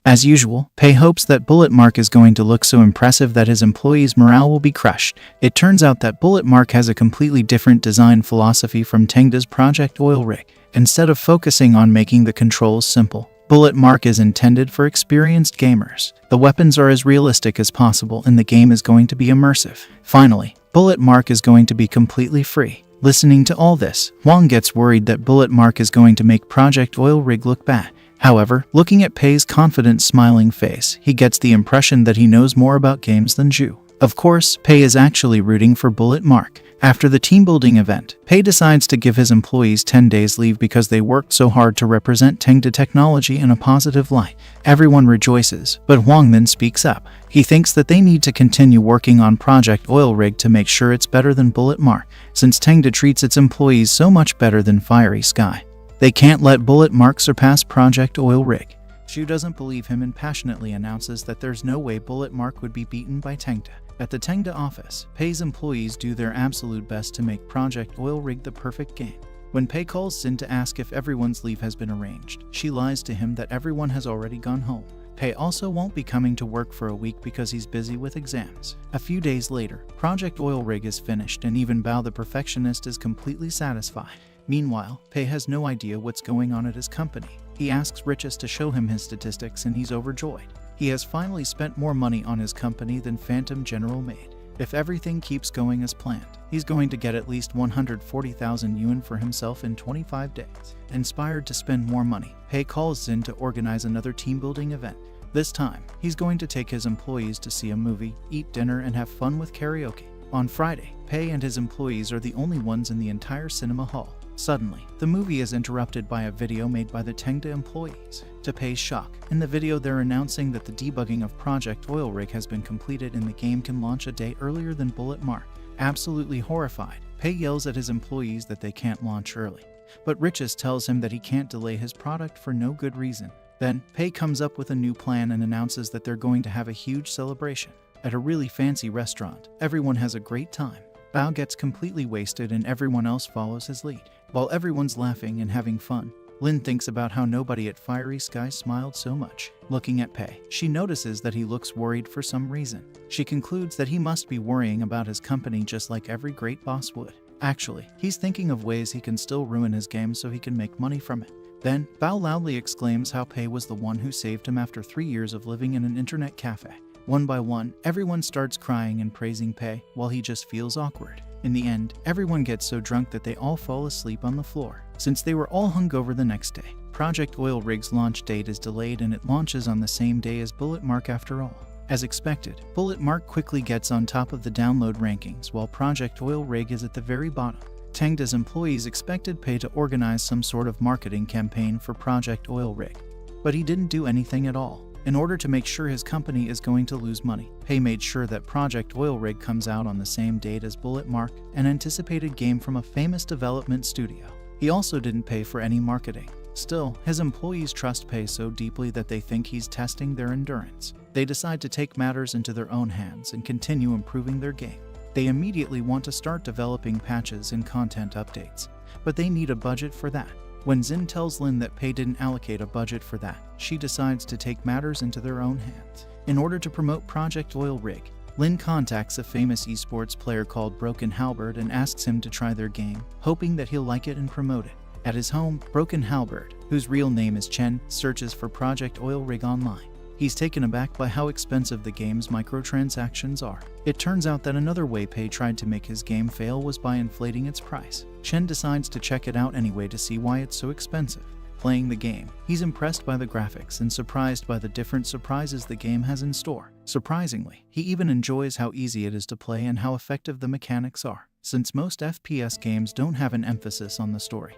As usual, Pei hopes that Bullet Mark is going to look so impressive that his employees' morale will be crushed. It turns out that Bullet Mark has a completely different design philosophy from Tengda's Project Oil Rig. Instead of focusing on making the controls simple, Bullet Mark is intended for experienced gamers. The weapons are as realistic as possible, and the game is going to be immersive. Finally, Bullet Mark is going to be completely free. Listening to all this, Wang gets worried that Bullet Mark is going to make Project Oil Rig look bad. However, looking at Pei's confident, smiling face, he gets the impression that he knows more about games than Zhu. Of course, Pei is actually rooting for Bullet Mark. After the team-building event, Pei decides to give his employees 10 days leave because they worked so hard to represent Tengda Technology in a positive light. Everyone rejoices, but Wang then speaks up. He thinks that they need to continue working on Project Oil Rig to make sure it's better than Bullet Mark, since Tengda treats its employees so much better than Fiery Sky. They can't let Bullet Mark surpass Project Oil Rig. Zhu doesn't believe him and passionately announces that there's no way Bullet Mark would be beaten by Tengda. At the Tengda office, Pei's employees do their absolute best to make Project Oil Rig the perfect game. When Pei calls Xin to ask if everyone's leave has been arranged, she lies to him that everyone has already gone home. Pei also won't be coming to work for a week because he's busy with exams. A few days later, Project Oil Rig is finished, and even Bao the perfectionist is completely satisfied. Meanwhile, Pei has no idea what's going on at his company. He asks Riches to show him his statistics, and he's overjoyed. He has finally spent more money on his company than Phantom General made. If everything keeps going as planned, he's going to get at least 140,000 yuan for himself in 25 days. Inspired to spend more money, Pei calls Xin to organize another team-building event. This time, he's going to take his employees to see a movie, eat dinner, and have fun with karaoke. On Friday, Pei and his employees are the only ones in the entire cinema hall. Suddenly, the movie is interrupted by a video made by the Tengda employees. To Pei's shock, in the video they're announcing that the debugging of Project Oil Rig has been completed and the game can launch a day earlier than Bullet Mark. Absolutely horrified, Pei yells at his employees that they can't launch early. But Riches tells him that he can't delay his product for no good reason. Then, Pei comes up with a new plan and announces that they're going to have a huge celebration. At a really fancy restaurant, everyone has a great time. Bao gets completely wasted and everyone else follows his lead. While everyone's laughing and having fun, Lin thinks about how nobody at Fiery Sky smiled so much. Looking at Pei, she notices that he looks worried for some reason. She concludes that he must be worrying about his company just like every great boss would. Actually, he's thinking of ways he can still ruin his game so he can make money from it. Then, Bao loudly exclaims how Pei was the one who saved him after 3 years of living in an internet cafe. One by one, everyone starts crying and praising Pei, while he just feels awkward. In the end, everyone gets so drunk that they all fall asleep on the floor. Since they were all hungover the next day, Project Oil Rig's launch date is delayed and it launches on the same day as Bullet Mark after all. As expected, Bullet Mark quickly gets on top of the download rankings while Project Oil Rig is at the very bottom. Tengda's employees expected Pei to organize some sort of marketing campaign for Project Oil Rig, but he didn't do anything at all. In order to make sure his company is going to lose money, Pei made sure that Project Oil Rig comes out on the same date as Bullet Mark, an anticipated game from a famous development studio. He also didn't pay for any marketing. Still, his employees trust Pei so deeply that they think he's testing their endurance. They decide to take matters into their own hands and continue improving their game. They immediately want to start developing patches and content updates, but they need a budget for that. When Xin tells Lin that Pei didn't allocate a budget for that, she decides to take matters into their own hands. In order to promote Project Oil Rig, Lin contacts a famous esports player called Broken Halberd and asks him to try their game, hoping that he'll like it and promote it. At his home, Broken Halberd, whose real name is Chen, searches for Project Oil Rig online. He's taken aback by how expensive the game's microtransactions are. It turns out that another way Pei tried to make his game fail was by inflating its price. Chen decides to check it out anyway to see why it's so expensive. Playing the game, he's impressed by the graphics and surprised by the different surprises the game has in store. Surprisingly, he even enjoys how easy it is to play and how effective the mechanics are, since most FPS games don't have an emphasis on the story.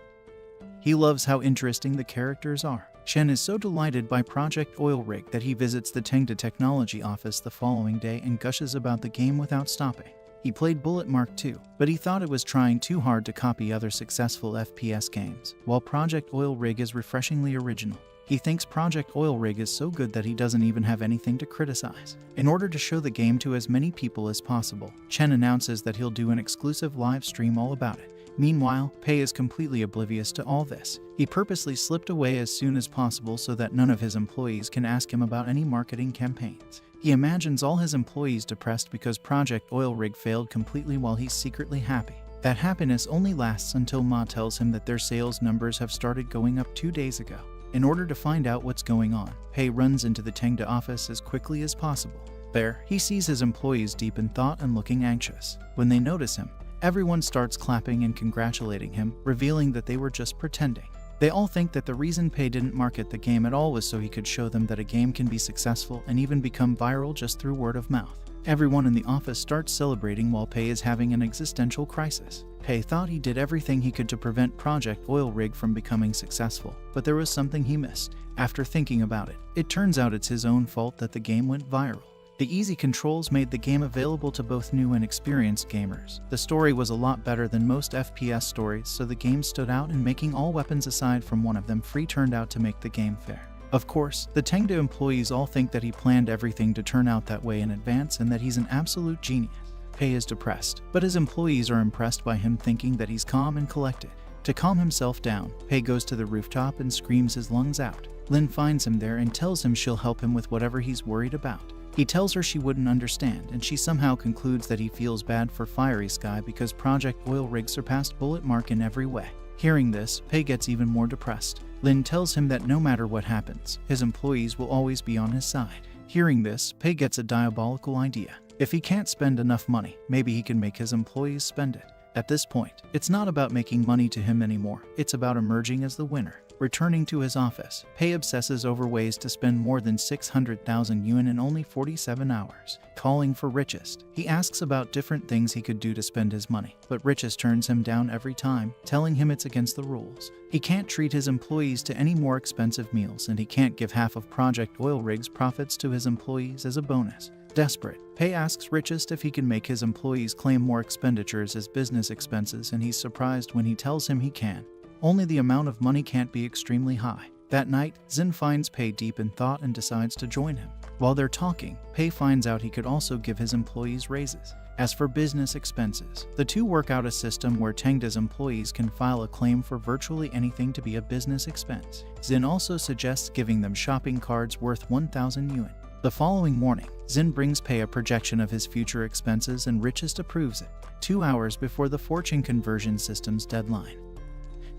He loves how interesting the characters are. Chen is so delighted by Project Oil Rig that he visits the Tengda Technology office the following day and gushes about the game without stopping. He played Bullet Mark 2, but he thought it was trying too hard to copy other successful FPS games, while Project Oil Rig is refreshingly original. He thinks Project Oil Rig is so good that he doesn't even have anything to criticize. In order to show the game to as many people as possible, Chen announces that he'll do an exclusive live stream all about it. Meanwhile, Pei is completely oblivious to all this. He purposely slipped away as soon as possible so that none of his employees can ask him about any marketing campaigns. He imagines all his employees depressed because Project Oil Rig failed completely while he's secretly happy. That happiness only lasts until Ma tells him that their sales numbers have started going up 2 days ago. In order to find out what's going on, Pei runs into the Tengda office as quickly as possible. There, he sees his employees deep in thought and looking anxious. When they notice him, everyone starts clapping and congratulating him, revealing that they were just pretending. They all think that the reason Pei didn't market the game at all was so he could show them that a game can be successful and even become viral just through word of mouth. Everyone in the office starts celebrating while Pei is having an existential crisis. Pei thought he did everything he could to prevent Project Oil Rig from becoming successful, but there was something he missed. After thinking about it, it turns out it's his own fault that the game went viral. The easy controls made the game available to both new and experienced gamers. The story was a lot better than most FPS stories, so the game stood out, and making all weapons aside from one of them free turned out to make the game fair. Of course, the Tengda employees all think that he planned everything to turn out that way in advance and that he's an absolute genius. Pei is depressed, but his employees are impressed by him, thinking that he's calm and collected. To calm himself down, Pei goes to the rooftop and screams his lungs out. Lin finds him there and tells him she'll help him with whatever he's worried about. He tells her she wouldn't understand, and she somehow concludes that he feels bad for Fiery Sky because Project Oil Rig surpassed Bullet Mark in every way. Hearing this, Pei gets even more depressed. Lin tells him that no matter what happens, his employees will always be on his side. Hearing this, Pei gets a diabolical idea. If he can't spend enough money, maybe he can make his employees spend it. At this point, it's not about making money to him anymore, it's about emerging as the winner. Returning to his office, Pei obsesses over ways to spend more than 600,000 yuan in only 47 hours. Calling for Richest, he asks about different things he could do to spend his money, but Richest turns him down every time, telling him it's against the rules. He can't treat his employees to any more expensive meals, and he can't give half of Project Oil Rig's profits to his employees as a bonus. Desperate, Pei asks Richest if he can make his employees claim more expenditures as business expenses, and he's surprised when he tells him he can. Only the amount of money can't be extremely high. That night, Xin finds Pei deep in thought and decides to join him. While they're talking, Pei finds out he could also give his employees raises. As for business expenses, the two work out a system where Tengda's employees can file a claim for virtually anything to be a business expense. Xin also suggests giving them shopping cards worth 1,000 yuan. The following morning, Xin brings Pei a projection of his future expenses and Richest approves it, 2 hours before the fortune conversion system's deadline.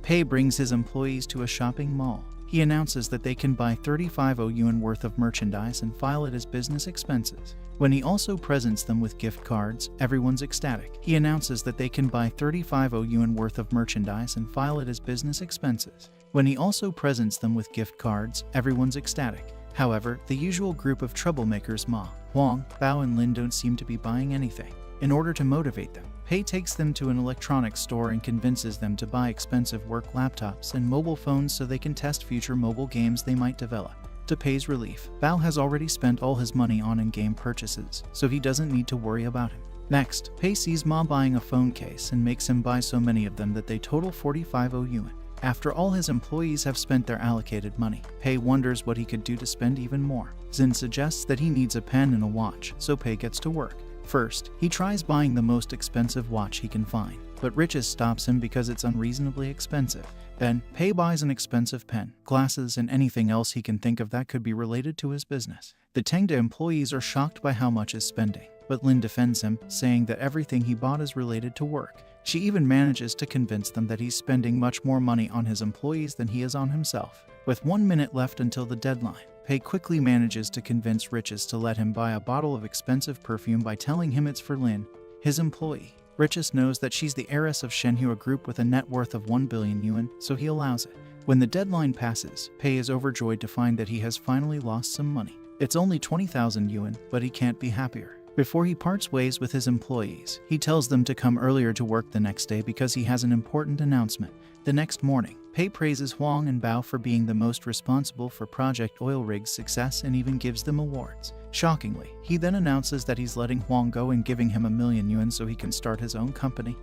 Pei brings his employees to a shopping mall. He announces that they can buy 35 yuan worth of merchandise and file it as business expenses. When he also presents them with gift cards, everyone's ecstatic. He announces that they can buy 35 yuan worth of merchandise and file it as business expenses. When he also presents them with gift cards, everyone's ecstatic. However, the usual group of troublemakers Ma, Huang, Bao and Lin don't seem to be buying anything. In order to motivate them, Pei takes them to an electronics store and convinces them to buy expensive work laptops and mobile phones so they can test future mobile games they might develop. To Pei's relief, Bao has already spent all his money on in-game purchases, so he doesn't need to worry about him. Next, Pei sees Ma buying a phone case and makes him buy so many of them that they total 45 yuan. After all his employees have spent their allocated money, Pei wonders what he could do to spend even more. Xin suggests that he needs a pen and a watch, so Pei gets to work. First, he tries buying the most expensive watch he can find, but Richest stops him because it's unreasonably expensive. Then, Pei buys an expensive pen, glasses, and anything else he can think of that could be related to his business. The Tengda employees are shocked by how much he's spending, but Lin defends him, saying that everything he bought is related to work. She even manages to convince them that he's spending much more money on his employees than he is on himself. With 1 minute left until the deadline, Pei quickly manages to convince Richest to let him buy a bottle of expensive perfume by telling him it's for Lin, his employee. Richest knows that she's the heiress of Shenhua Group with a net worth of 1 billion yuan, so he allows it. When the deadline passes, Pei is overjoyed to find that he has finally lost some money. It's only 20,000 yuan, but he can't be happier. Before he parts ways with his employees, he tells them to come earlier to work the next day because he has an important announcement. The next morning, Pei praises Huang and Bao for being the most responsible for Project Oil Rig's success and even gives them awards. Shockingly, he then announces that he's letting Huang go and giving him 1 million yuan so he can start his own company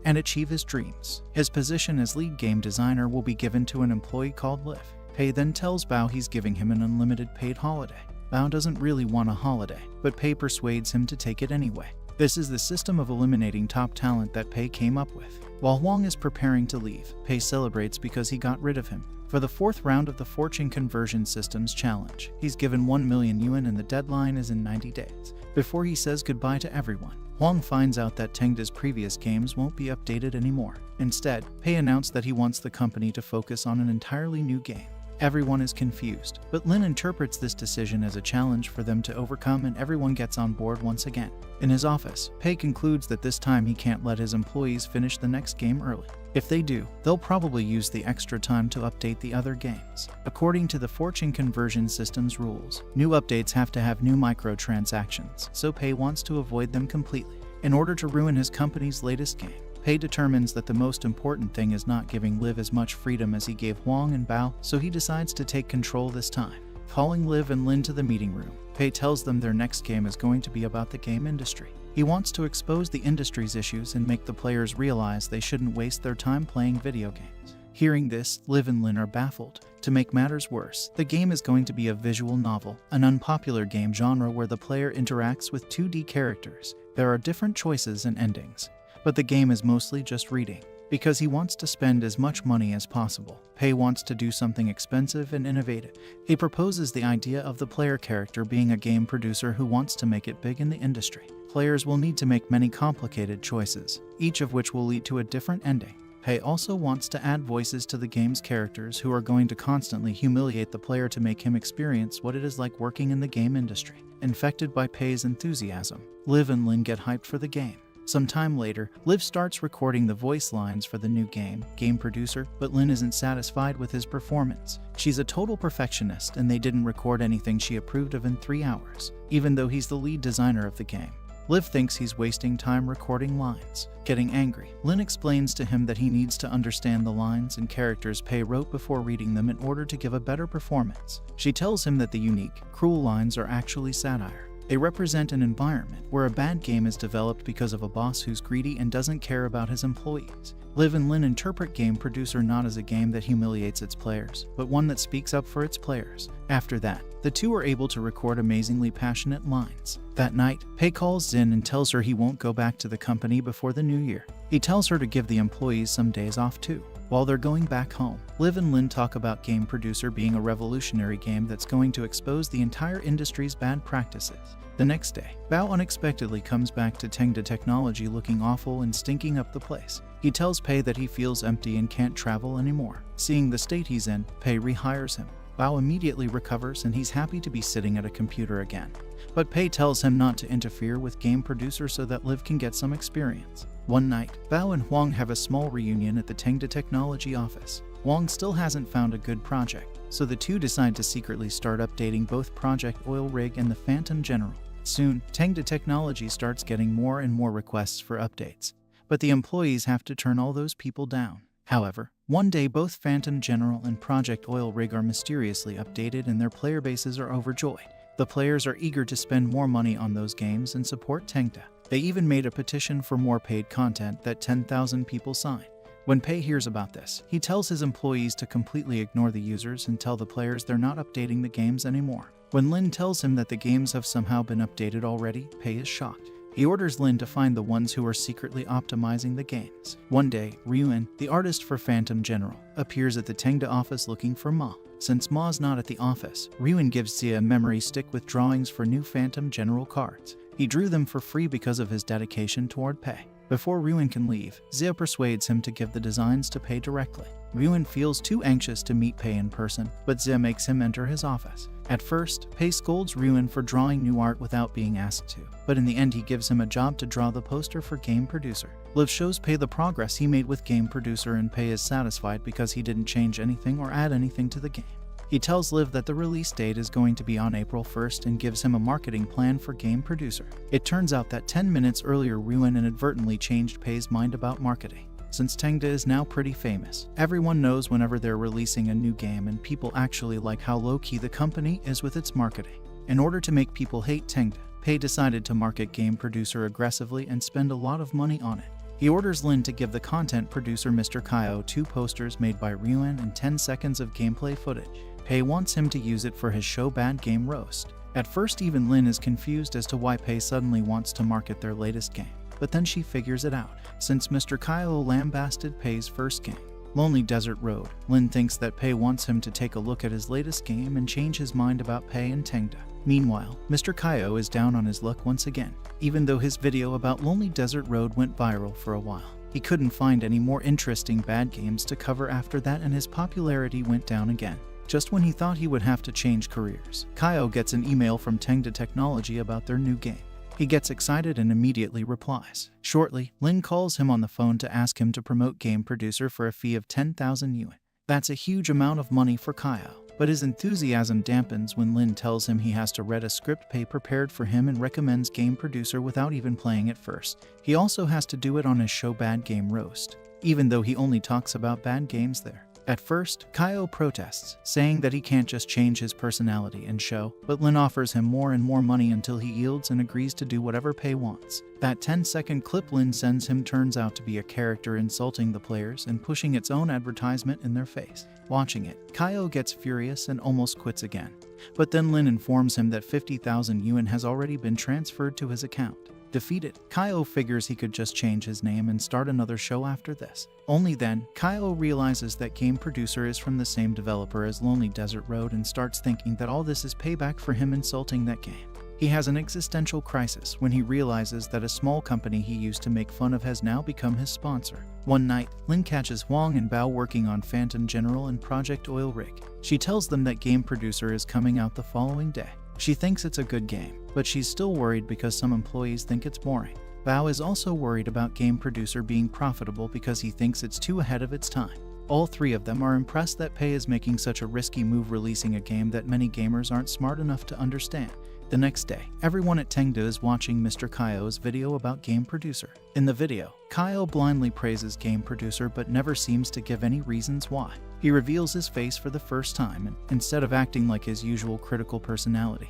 and achieve his dreams. His position as lead game designer will be given to an employee called Liv. Pei then tells Bao he's giving him an unlimited paid holiday. Bao doesn't really want a holiday, but Pei persuades him to take it anyway. This is the system of eliminating top talent that Pei came up with. While Huang is preparing to leave, Pei celebrates because he got rid of him. For the 4th round of the Fortune Conversion Systems Challenge, he's given 1 million yuan and the deadline is in 90 days. Before he says goodbye to everyone, Huang finds out that Tengda's previous games won't be updated anymore. Instead, Pei announced that he wants the company to focus on an entirely new game. Everyone is confused, but Lin interprets this decision as a challenge for them to overcome and everyone gets on board once again. In his office, Pei concludes that this time he can't let his employees finish the next game early. If they do, they'll probably use the extra time to update the other games. According to the Fortune Conversion System's rules, new updates have to have new microtransactions, so Pei wants to avoid them completely. In order to ruin his company's latest game, Pei determines that the most important thing is not giving Liv as much freedom as he gave Huang and Bao, so he decides to take control this time. Calling Liv and Lin to the meeting room, Pei tells them their next game is going to be about the game industry. He wants to expose the industry's issues and make the players realize they shouldn't waste their time playing video games. Hearing this, Liv and Lin are baffled. To make matters worse, the game is going to be a visual novel, an unpopular game genre where the player interacts with 2D characters. There are different choices and endings, but the game is mostly just reading. Because he wants to spend as much money as possible, Pei wants to do something expensive and innovative. He proposes the idea of the player character being a game producer who wants to make it big in the industry. Players will need to make many complicated choices, each of which will lead to a different ending. Pei also wants to add voices to the game's characters who are going to constantly humiliate the player to make him experience what it is like working in the game industry. Infected by Pei's enthusiasm, Liv and Lin get hyped for the game. Some time later, Liv starts recording the voice lines for the new game producer, but Lin isn't satisfied with his performance. She's a total perfectionist and they didn't record anything she approved of in 3 hours, even though he's the lead designer of the game. Liv thinks he's wasting time recording lines. Getting angry, Lin explains to him that he needs to understand the lines and characters Pei wrote before reading them in order to give a better performance. She tells him that the unique, cruel lines are actually satire. They represent an environment where a bad game is developed because of a boss who's greedy and doesn't care about his employees. Liv and Lin interpret game producer not as a game that humiliates its players, but one that speaks up for its players. After that, the two are able to record amazingly passionate lines. That night, Pei calls Xin and tells her he won't go back to the company before the new year. He tells her to give the employees some days off too. While they're going back home, Liv and Lin talk about game producer being a revolutionary game that's going to expose the entire industry's bad practices. The next day, Bao unexpectedly comes back to Tengda Technology looking awful and stinking up the place. He tells Pei that he feels empty and can't travel anymore. Seeing the state he's in, Pei rehires him. Bao immediately recovers and he's happy to be sitting at a computer again. But Pei tells him not to interfere with game producer so that Liv can get some experience. One night, Bao and Huang have a small reunion at the Tengda Technology office. Huang still hasn't found a good project, so the two decide to secretly start updating both Project Oil Rig and the Phantom General. Soon, Tengda Technology starts getting more and more requests for updates, but the employees have to turn all those people down. However, one day both Phantom General and Project Oil Rig are mysteriously updated and their player bases are overjoyed. The players are eager to spend more money on those games and support Tengda. They even made a petition for more paid content that 10,000 people signed. When Pei hears about this, he tells his employees to completely ignore the users and tell the players they're not updating the games anymore. When Lin tells him that the games have somehow been updated already, Pei is shocked. He orders Lin to find the ones who are secretly optimizing the games. One day, Ryuan, the artist for Phantom General, appears at the Tengda office looking for Ma. Since Ma's not at the office, Ryuan gives Zia a memory stick with drawings for new Phantom General cards. He drew them for free because of his dedication toward Pei. Before Ryuan can leave, Zia persuades him to give the designs to Pei directly. Ryuan feels too anxious to meet Pei in person, but Zia makes him enter his office. At first, Pei scolds Ryuan for drawing new art without being asked to, but in the end he gives him a job to draw the poster for Game Producer. Liv shows Pei the progress he made with Game Producer and Pei is satisfied because he didn't change anything or add anything to the game. He tells Liv that the release date is going to be on April 1st and gives him a marketing plan for Game Producer. It turns out that 10 minutes earlier Ryuan inadvertently changed Pei's mind about marketing. Since Tengda is now pretty famous, everyone knows whenever they're releasing a new game and people actually like how low-key the company is with its marketing. In order to make people hate Tengda, Pei decided to market Game Producer aggressively and spend a lot of money on it. He orders Lin to give the content producer Mr. Kaio 2 posters made by Ryuan and 10 seconds of gameplay footage. Pei wants him to use it for his show Bad Game Roast. At first even Lin is confused as to why Pei suddenly wants to market their latest game, but then she figures it out. Since Mr. Kaio lambasted Pei's first game, Lonely Desert Road, Lin thinks that Pei wants him to take a look at his latest game and change his mind about Pei and Tengda. Meanwhile, Mr. Kaio is down on his luck once again. Even though his video about Lonely Desert Road went viral for a while, he couldn't find any more interesting bad games to cover after that and his popularity went down again. Just when he thought he would have to change careers, Kaio gets an email from Tengda Technology about their new game. He gets excited and immediately replies. Shortly, Lin calls him on the phone to ask him to promote Game Producer for a fee of 10,000 yuan. That's a huge amount of money for Kaio, but his enthusiasm dampens when Lin tells him he has to read a script Pei prepared for him and recommends Game Producer without even playing it first. He also has to do it on his show Bad Game Roast, even though he only talks about bad games there. At first, Kaio protests, saying that he can't just change his personality and show, but Lin offers him more and more money until he yields and agrees to do whatever Pei wants. That 10-second clip Lin sends him turns out to be a character insulting the players and pushing its own advertisement in their face. Watching it, Kaio gets furious and almost quits again. But then Lin informs him that 50,000 yuan has already been transferred to his account. Defeated, Kaio figures he could just change his name and start another show after this. Only then, Kaio realizes that Game Producer is from the same developer as Lonely Desert Road and starts thinking that all this is payback for him insulting that game. He has an existential crisis when he realizes that a small company he used to make fun of has now become his sponsor. One night, Lin catches Huang and Bao working on Phantom General and Project Oil Rig. She tells them that Game Producer is coming out the following day. She thinks it's a good game, but she's still worried because some employees think it's boring. Bao is also worried about game producer being profitable because he thinks it's too ahead of its time. All three of them are impressed that Pei is making such a risky move, releasing a game that many gamers aren't smart enough to understand. The next day, everyone at Tengda is watching Mr. Kaio's video about game producer. In the video, Kaio blindly praises game producer but never seems to give any reasons why. He reveals his face for the first time, and instead of acting like his usual critical personality,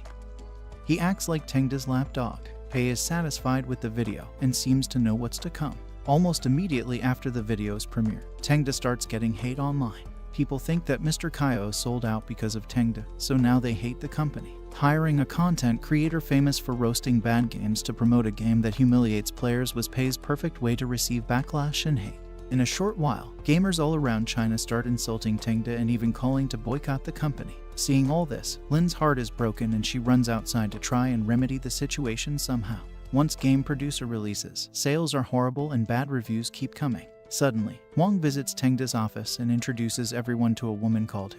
he acts like Tengda's lapdog. Pei is satisfied with the video and seems to know what's to come. Almost immediately after the video's premiere, Tengda starts getting hate online. People think that Mr. Kaio sold out because of Tengda, so now they hate the company. Hiring a content creator famous for roasting bad games to promote a game that humiliates players was Pei's perfect way to receive backlash and hate. In a short while, gamers all around China start insulting Tengda and even calling to boycott the company. Seeing all this, Lin's heart is broken and she runs outside to try and remedy the situation somehow. Once game producer releases, sales are horrible and bad reviews keep coming. Suddenly, Wang visits Tengda's office and introduces everyone to a woman called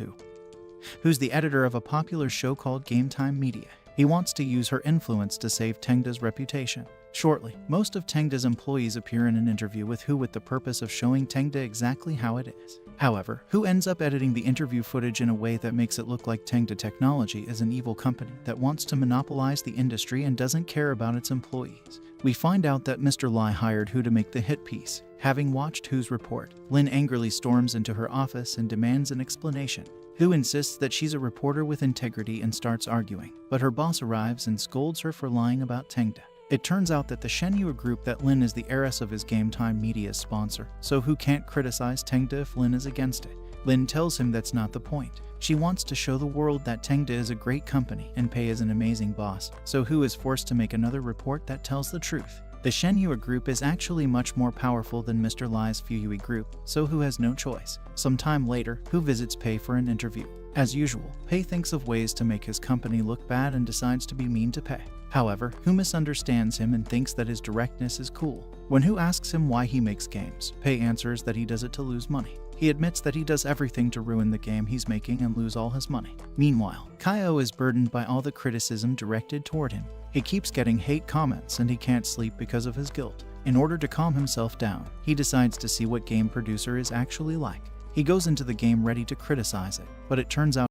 who's the editor of a popular show called Game Time Media. He wants to use her influence to save Tengda's reputation. Shortly, most of Tengda's employees appear in an interview with with the purpose of showing Tengda exactly how it is. However, ends up editing the interview footage in a way that makes it look like Tengda Technology is an evil company that wants to monopolize the industry and doesn't care about its employees. We find out that Mr. Lai hired to make the hit piece. Having watched Who's report, Lin angrily storms into her office and demands an explanation. Insists that she's a reporter with integrity and starts arguing, but her boss arrives and scolds her for lying about Tengda. It turns out that the Shenyue group that Lin is the heiress of his Game Time Media's sponsor, so can't criticize Tengda if Lin is against it. Lin tells him that's not the point. She wants to show the world that Tengda is a great company and Pei is an amazing boss, so is forced to make another report that tells the truth. The Shenyue group is actually much more powerful than Mr. Lai's Fuyui group, so has no choice. Some time later, visits Pei for an interview. As usual, Pei thinks of ways to make his company look bad and decides to be mean to Pei. However, misunderstands him and thinks that his directness is cool. When asks him why he makes games, Pei answers that he does it to lose money. He admits that he does everything to ruin the game he's making and lose all his money. Meanwhile, Kaio is burdened by all the criticism directed toward him. He keeps getting hate comments and he can't sleep because of his guilt. In order to calm himself down, he decides to see what game producer is actually like. He goes into the game ready to criticize it, but it turns out